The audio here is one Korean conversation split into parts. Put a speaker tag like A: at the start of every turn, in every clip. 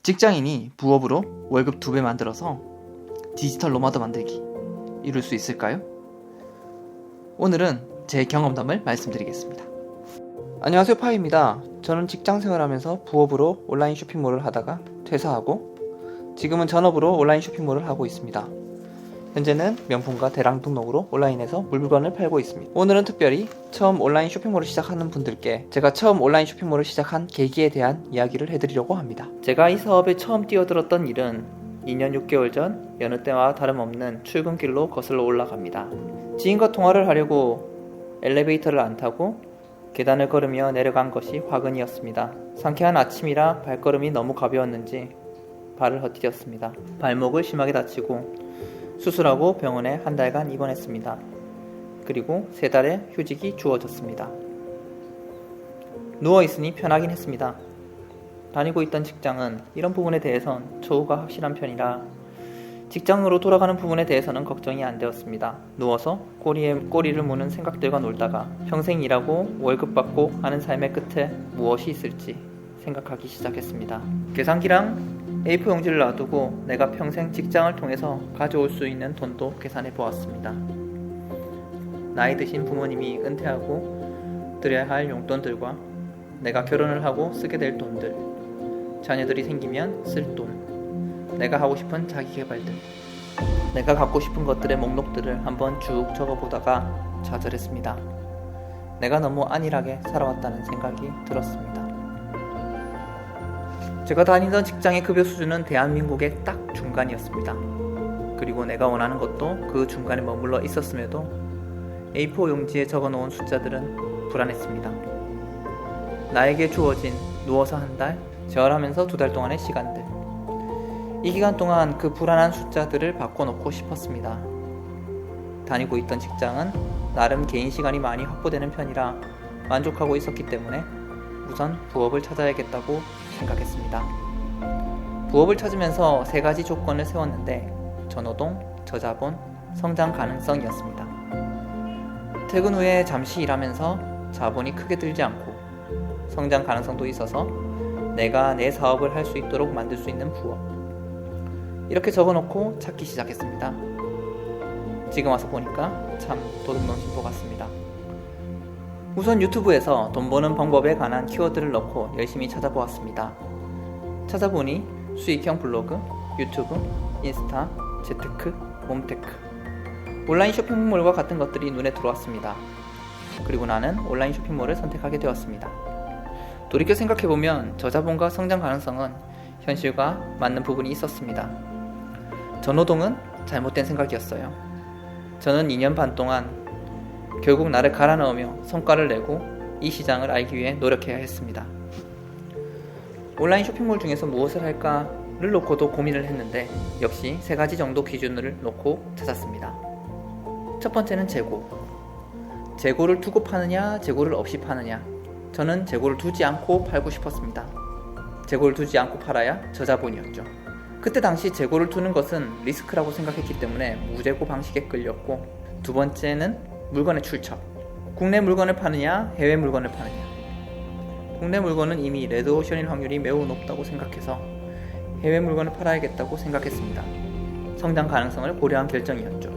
A: 직장인이 부업으로 월급 2배 만들어서 디지털 노마드 만들기 이룰 수 있을까요? 오늘은 제 경험담을 말씀드리겠습니다. 안녕하세요, 파이입니다. 저는 직장 생활하면서 부업으로 온라인 쇼핑몰을 하다가 퇴사하고 지금은 전업으로 온라인 쇼핑몰을 하고 있습니다. 현재는 명품과 대량 등록으로 온라인에서 물건을 팔고 있습니다. 오늘은 특별히 처음 온라인 쇼핑몰을 시작하는 분들께 제가 처음 온라인 쇼핑몰을 시작한 계기에 대한 이야기를 해드리려고 합니다. 제가 이 사업에 처음 뛰어들었던 일은 2년 6개월 전 여느 때와 다름없는 출근길로 거슬러 올라갑니다. 지인과 통화를 하려고 엘리베이터를 안 타고 계단을 걸으며 내려간 것이 화근이었습니다. 상쾌한 아침이라 발걸음이 너무 가벼웠는지 발을 헛디뎠습니다. 발목을 심하게 다치고 수술하고 병원에 한 달간 입원했습니다. 그리고 3달의 휴직이 주어졌습니다. 누워있으니 편하긴 했습니다. 다니고 있던 직장은 이런 부분에 대해선 처우가 확실한 편이라 직장으로 돌아가는 부분에 대해서는 걱정이 안 되었습니다. 누워서 꼬리에 꼬리를 무는 생각들과 놀다가 평생 일하고 월급 받고 하는 삶의 끝에 무엇이 있을지 생각하기 시작했습니다. 계산기랑 A4 용지를 놔두고 내가 평생 직장을 통해서 가져올 수 있는 돈도 계산해 보았습니다. 나이 드신 부모님이 은퇴하고 드려야 할 용돈들과 내가 결혼을 하고 쓰게 될 돈들, 자녀들이 생기면 쓸 돈, 내가 하고 싶은 자기개발들, 내가 갖고 싶은 것들의 목록들을 한번 쭉 적어보다가 좌절했습니다. 내가 너무 안일하게 살아왔다는 생각이 들었습니다. 제가 다니던 직장의 급여 수준은 대한민국의 딱 중간이었습니다. 그리고 내가 원하는 것도 그 중간에 머물러 있었음에도 A4 용지에 적어놓은 숫자들은 불안했습니다. 나에게 주어진 누워서 한 달, 재활하면서 2달 동안의 시간들. 이 기간 동안 그 불안한 숫자들을 바꿔놓고 싶었습니다. 다니고 있던 직장은 나름 개인 시간이 많이 확보되는 편이라 만족하고 있었기 때문에 우선 부업을 찾아야겠다고 생각했습니다. 부업을 찾으면서 3가지 조건을 세웠는데 전노동, 저자본, 성장 가능성이었습니다. 퇴근 후에 잠시 일하면서 자본이 크게 들지 않고 성장 가능성도 있어서 내가 내 사업을 할 수 있도록 만들 수 있는 부업. 이렇게 적어놓고 찾기 시작했습니다. 지금 와서 보니까 참 도둑놈 것 같습니다. 우선 유튜브에서 돈 버는 방법에 관한 키워드를 넣고 열심히 찾아보았습니다. 찾아보니 수익형 블로그, 유튜브, 인스타, 재테크, 몬테크, 온라인 쇼핑몰과 같은 것들이 눈에 들어왔습니다. 그리고 나는 온라인 쇼핑몰을 선택하게 되었습니다. 돌이켜 생각해보면 저자본과 성장 가능성은 현실과 맞는 부분이 있었습니다. 전노동은 잘못된 생각이었어요. 저는 2년 반 동안 결국 나를 갈아 넣으며 성과를 내고 이 시장을 알기 위해 노력해야 했습니다. 온라인 쇼핑몰 중에서 무엇을 할까를 놓고도 고민을 했는데 역시 3가지 정도 기준을 놓고 찾았습니다. 첫 번째는 재고. 재고를 두고 파느냐, 재고를 없이 파느냐. 저는 재고를 두지 않고 팔고 싶었습니다. 재고를 두지 않고 팔아야 저자본이었죠. 그때 당시 재고를 두는 것은 리스크라고 생각했기 때문에 무재고 방식에 끌렸고, 두 번째는 물건의 출처. 국내 물건을 파느냐, 해외 물건을 파느냐. 국내 물건은 이미 레드오션일 확률이 매우 높다고 생각해서 해외 물건을 팔아야겠다고 생각했습니다. 성장 가능성을 고려한 결정이었죠.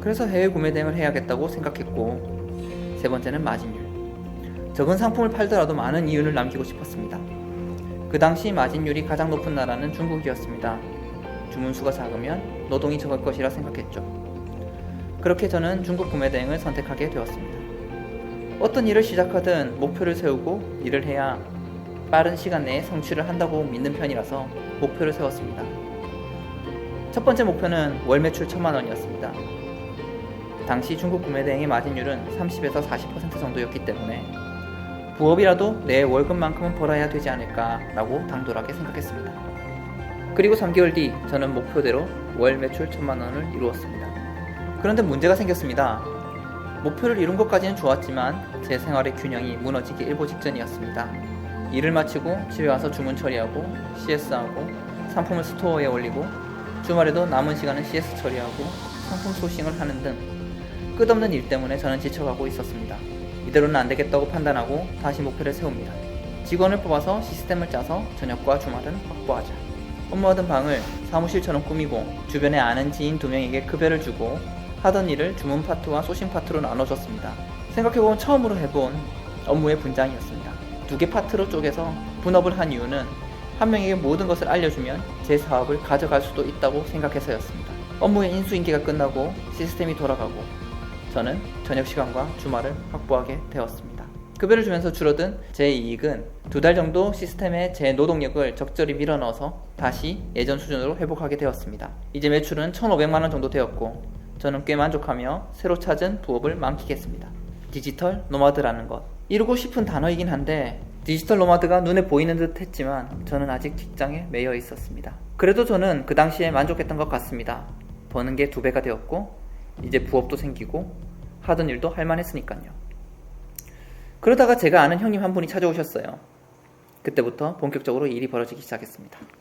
A: 그래서 해외 구매 대행을 해야겠다고 생각했고, 3번째는 마진율. 적은 상품을 팔더라도 많은 이윤을 남기고 싶었습니다. 그 당시 마진율이 가장 높은 나라는 중국이었습니다. 주문수가 작으면 노동이 적을 것이라 생각했죠. 그렇게 저는 중국 구매 대행을 선택하게 되었습니다. 어떤 일을 시작하든 목표를 세우고 일을 해야 빠른 시간 내에 성취를 한다고 믿는 편이라서 목표를 세웠습니다. 첫 번째 목표는 월 매출 1000만 원이었습니다. 당시 중국 구매 대행의 마진율은 30에서 40% 정도였기 때문에 부업이라도 내 월급만큼은 벌어야 되지 않을까라고 당돌하게 생각했습니다. 그리고 3개월 뒤 저는 목표대로 월 매출 1000만 원을 이루었습니다. 그런데 문제가 생겼습니다. 목표를 이룬 것까지는 좋았지만 제 생활의 균형이 무너지기 일보 직전이었습니다. 일을 마치고 집에 와서 주문 처리하고 CS하고 상품을 스토어에 올리고 주말에도 남은 시간은 CS 처리하고 상품 소싱을 하는 등 끝없는 일 때문에 저는 지쳐가고 있었습니다. 이대로는 안 되겠다고 판단하고 다시 목표를 세웁니다. 직원을 뽑아서 시스템을 짜서 저녁과 주말은 확보하자. 업무하던 방을 사무실처럼 꾸미고 주변에 아는 지인 2명에게 급여를 주고 하던 일을 주문 파트와 소싱 파트로 나눠줬습니다. 생각해보면 처음으로 해본 업무의 분장이었습니다. 2개 파트로 쪼개서 분업을 한 이유는 한 명에게 모든 것을 알려주면 제 사업을 가져갈 수도 있다고 생각해서였습니다. 업무의 인수인계가 끝나고 시스템이 돌아가고 저는 저녁 시간과 주말을 확보하게 되었습니다. 급여를 주면서 줄어든 제 이익은 2달 정도 시스템에 제 노동력을 적절히 밀어넣어서 다시 예전 수준으로 회복하게 되었습니다. 이제 매출은 1,500만원 정도 되었고 저는 꽤 만족하며 새로 찾은 부업을 만끽했습니다. 디지털 노마드라는 것. 이루고 싶은 단어이긴 한데 디지털 노마드가 눈에 보이는 듯 했지만 저는 아직 직장에 매여 있었습니다. 그래도 저는 그 당시에 만족했던 것 같습니다. 버는 게 2배가 되었고 이제 부업도 생기고 하던 일도 할만했으니까요. 그러다가 제가 아는 형님 한 분이 찾아오셨어요. 그때부터 본격적으로 일이 벌어지기 시작했습니다.